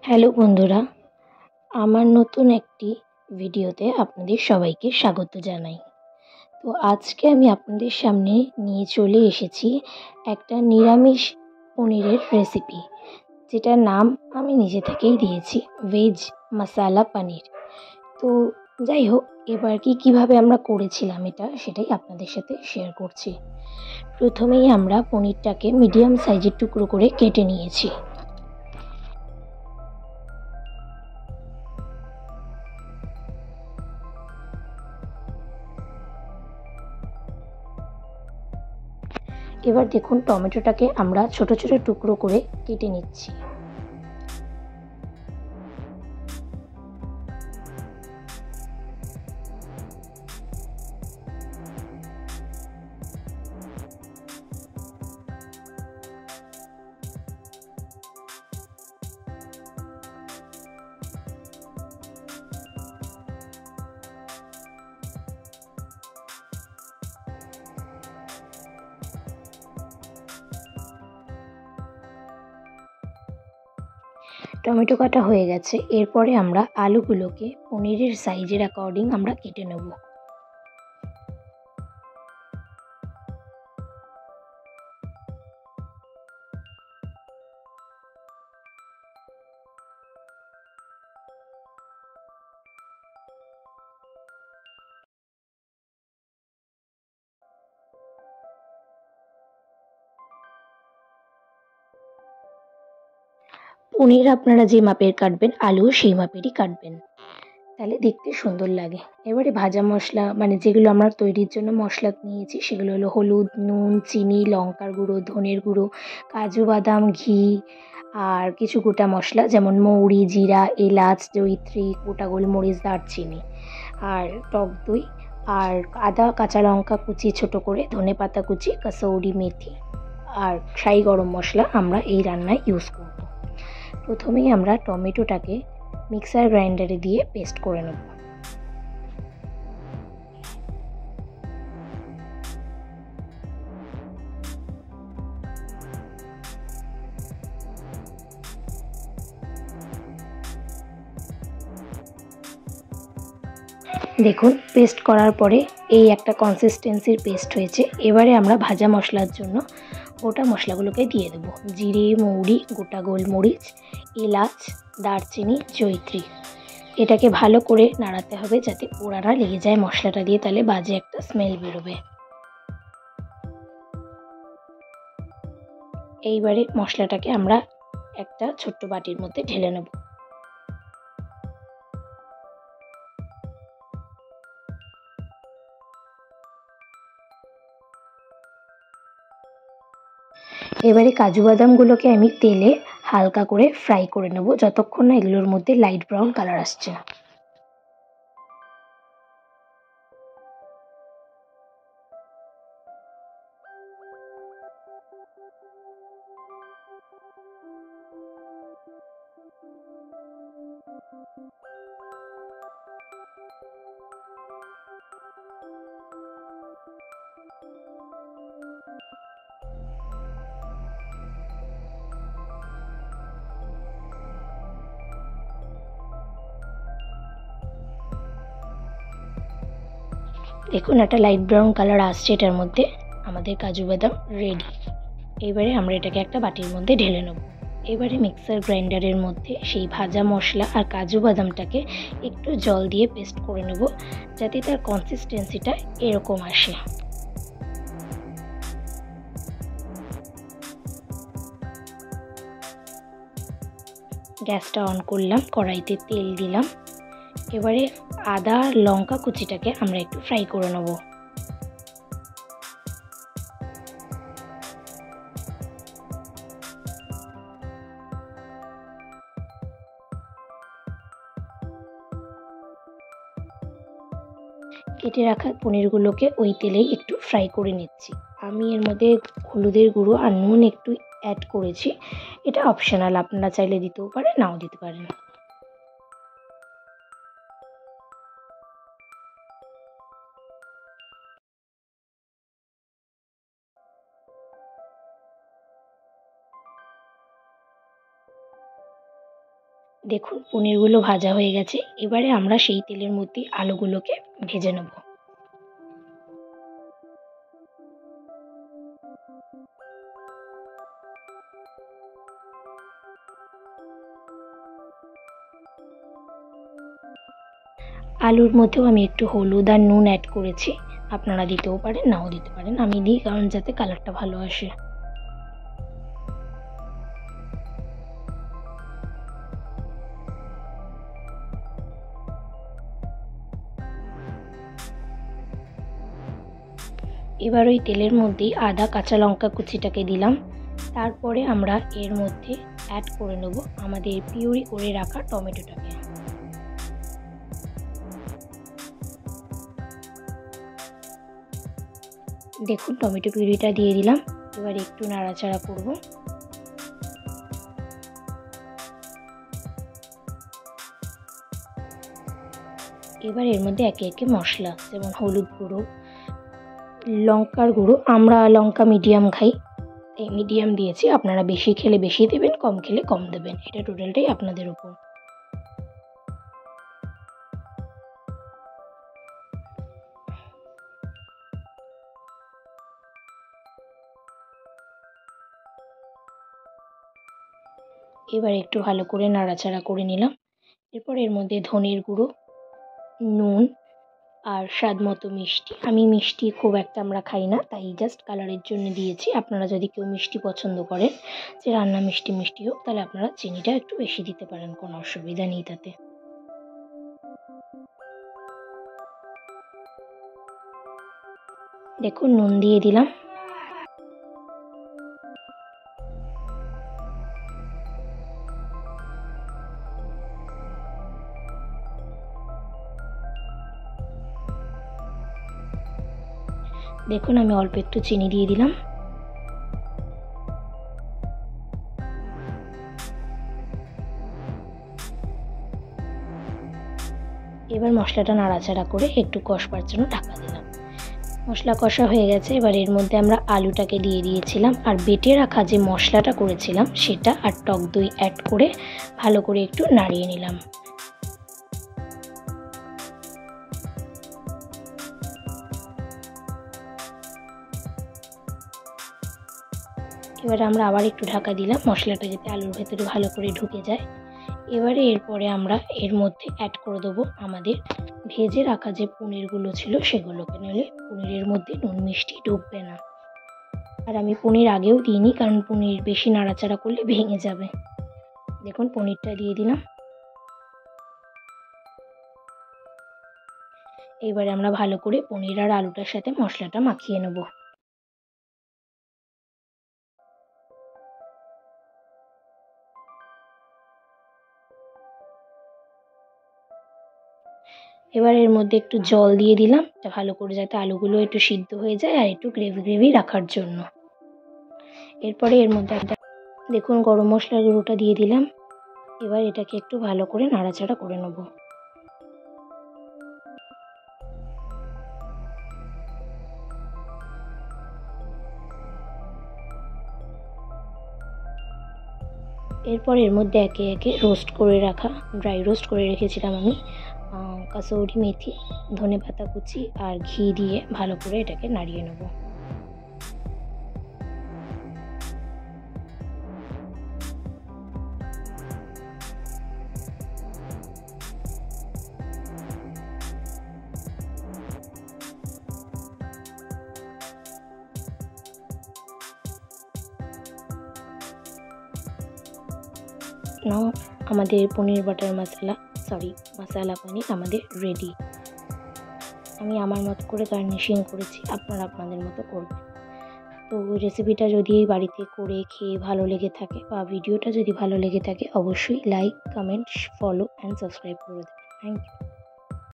Hello বন্ধুরা, আমার নতুন একটি ভিডিওতে আপনাদের সবাইকে স্বাগত জানাই। তো আজকে আমি আপনাদের সামনে নিয়ে চলে এসেছি একটা নিরামিষ পনিরের রেসিপি, যেটার নাম আমি নিজে থেকেই দিয়েছি ভেজ মাসালা পনির। তো যাই হোক, এবার কীভাবে আমরা করেছিলাম সেটাই আপনাদের সাথে শেয়ার করছি। প্রথমেই আমরা পনিরটাকে মিডিয়াম সাইজের টুকরো করে কেটে নিয়েছি। এবার দেখুন, টমেটোটাকে আমরা ছোট ছোট টুকরো করে কেটে নিচ্ছি। টমেটো কাটা হয়ে গেছে। এরপরে আমরা আলুগুলোকে পনিরের সাইজের অ্যাকর্ডিং আমরা কেটে নেব। পনির আপনারা যে মাপের কাটবেন, আলুও সেই মাপেরই কাটবেন, তাহলে দেখতে সুন্দর লাগে। এবারে ভাজা মশলা, মানে যেগুলো আমরা তৈরির জন্য মশলা নিয়েছি, সেগুলো হলো হলুদ, নুন, চিনি, লঙ্কার গুঁড়ো, ধনের গুঁড়ো, কাজু বাদাম, ঘি আর কিছু গোটা মশলা যেমন মৌরি, জিরা, এলাচ, জয়িত্রী, গোটা গোলমরিচ, দারচিনি আর টক দই আর আদা, কাঁচা লঙ্কা কুচি ছোট করে, ধনেপাতা কুচি, কাসৌরি মেথি আর শাহি গরম মশলা আমরা এই রান্নায় ইউজ করব। প্রথমেই আমরা টমেটোটাকে মিক্সার গ্রাইন্ডারে দিয়ে পেস্ট করে নেব। দেখুন, পেস্ট করার পরে এই একটা কনসিস্টেন্সির পেস্ট হয়েছে। এবারে আমরা ভাজা মশলার জন্য গোটা মশলাগুলোকে দিয়ে দেবো। জিরে, মৌরি, গোটা গোলমরিচ, এলাচ, দারচিনি, জয়িত্রী। এটাকে ভালো করে নাড়াতে হবে যাতে পোড়া না লেগে যায় মশলাটা দিয়ে, তাহলে বাজে একটা স্মেল বেরোবে। এইবারে মশলাটাকে আমরা একটা ছোট্ট বাটির মধ্যে ঢেলে নেব। এবারে কাজু বাদামগুলোকে আমি তেলে হালকা করে ফ্রাই করে নেব, যতক্ষণ না এগুলোর মধ্যে লাইট ব্রাউন কালার আসছে। দেখুন, একটা লাইট ব্রাউন কালার আসছে, এটার মধ্যে আমাদের কাজু বাদাম রেডি। এবারে আমরা এটাকে একটা বাটির মধ্যে ঢেলে নেব। এবারে মিক্সার গ্রাইন্ডারের মধ্যে সেই ভাজা মশলা আর কাজু বাদামটাকে একটু জল দিয়ে পেস্ট করে নেব, যাতে তার কনসিস্টেন্সিটা এরকম আসে। গ্যাসটা অন করলাম, কড়াইতে তেল দিলাম। এবারে আদা আর লঙ্কা কুচিটাকে আমরা একটু ফ্রাই করে নেব। কেটে রাখা পনিরগুলোকে ওই তেলেই একটু ফ্রাই করে নিচ্ছি। আমি এর মধ্যে হলুদের গুঁড়ো আর নুন একটু অ্যাড করেছি। এটা অপশনাল, আপনারা চাইলে দিতেও পারেন, নাও দিতে পারেন। দেখুন পনিরগুলো ভাজা হয়ে গেছে। এবারে আমরা সেই তেলের মধ্যেই আলুগুলোকে ভেজে নেব। আলুর মধ্যেও আমি একটু হলুদ আর নুন অ্যাড করেছি। আপনারা দিতেও পারেন, নাও দিতে পারেন। আমি দিই কারণ যাতে কালারটা ভালো আসে। এবার ওই তেলের মধ্যেই আদা কাঁচা লঙ্কা কুচিটাকে দিলাম। তারপরে আমরা এর মধ্যে অ্যাড করে নেব আমাদের পিউরি করে রাখা টমেটোটাকে। দেখুন টমেটো পিউরিটা দিয়ে দিলাম। এবার একটু নাড়াচাড়া করব। এবার এর মধ্যে একে একে মশলা, যেমন হলুদ গুঁড়ো, লঙ্কার গুঁড়ো, আমরা লঙ্কা মিডিয়াম খাই, এই মিডিয়াম দিয়েছি। আপনারা বেশি খেলে বেশি দেবেন, কম খেলে কম দেবেন, এটা টোটালটাই আপনাদের উপর। এবার একটু ভালো করে নাড়াচাড়া করে নিলাম। এরপর এর মধ্যে ধনের গুঁড়ো, নুন আর স্বাদ মতো মিষ্টি। আমি মিষ্টি খুব একটা আমরা খাই না, তাই জাস্ট কালারের জন্য দিয়েছি। আপনারা যদি কেউ মিষ্টি পছন্দ করেন, যে রান্না মিষ্টি মিষ্টি হোক, তাহলে আপনারা চিনিটা একটু বেশি দিতে পারেন, কোনো অসুবিধা নেই তাতে। দেখুন নুন দিয়ে দিলাম। দেখুন আমি অল্প একটু চিনি দিয়ে দিলাম। এবার মশলাটা নাড়াচাড়া করে একটু কষবার জন্য ঢাকা দিলাম। মশলা কষা হয়ে গেছে। এবার এর মধ্যে আমরা আলুটাকে দিয়ে দিয়েছিলাম, আর বেটে রাখা যে মশলাটা করেছিলাম সেটা আর টক দই অ্যাড করে ভালো করে একটু নাড়িয়ে নিলাম। এবারে আমরা আবার একটু ঢাকা দিলাম, মশলাটা যাতে আলুর ভেতরে ভালো করে ঢুকে যায়। এবারে এরপরে আমরা এর মধ্যে অ্যাড করে দেবো আমাদের ভেজে রাখা যে পনিরগুলো ছিল সেগুলোকে, নইলে পনিরের মধ্যে নুন মিষ্টি ঢুকবে না। আর আমি পনির আগেও দিইনি, কারণ পনির বেশি নাড়াচাড়া করলে ভেঙে যাবে। দেখুন পনিরটা দিয়ে দিলাম। এবারে আমরা ভালো করে পনির আর আলুটার সাথে মশলাটা মাখিয়ে নেব। এবার এর মধ্যে একটু জল দিয়ে দিলাম, ভালো করে যাতে আলুগুলো একটু সিদ্ধ হয়ে যায়, আর একটু গ্রেভি গ্রেভি রাখার জন্য। এরপরে এর মধ্যে একটা দেখুন গরম মশলার গুঁড়োটা দিয়ে দিলাম। এবার এটাকে একটু ভালো করে নাড়াচাড়া করে নেব। এরপর এর মধ্যে একে একে রোস্ট করে রাখা, ড্রাই রোস্ট করে রেখেছিলাম আমি কাসৌরি মেথি, ধনেপাতা কুচি আর ঘি দিয়ে ভালো করে এটাকে নাড়িয়ে নেব। নাও আমাদের পনির বাটার মশলা, মশালা পনির আমাদের রেডি। আমি আমার মতো করে গার্নিশিং করেছি, আপনারা আপনাদের মতো করবেন। তো রেসিপিটা যদি বাড়িতে করে খেয়ে ভালো লেগে থাকে, বা ভিডিওটা যদি ভালো লেগে থাকে, অবশ্যই like, comment, follow and subscribe করে দেবেন। Thank you.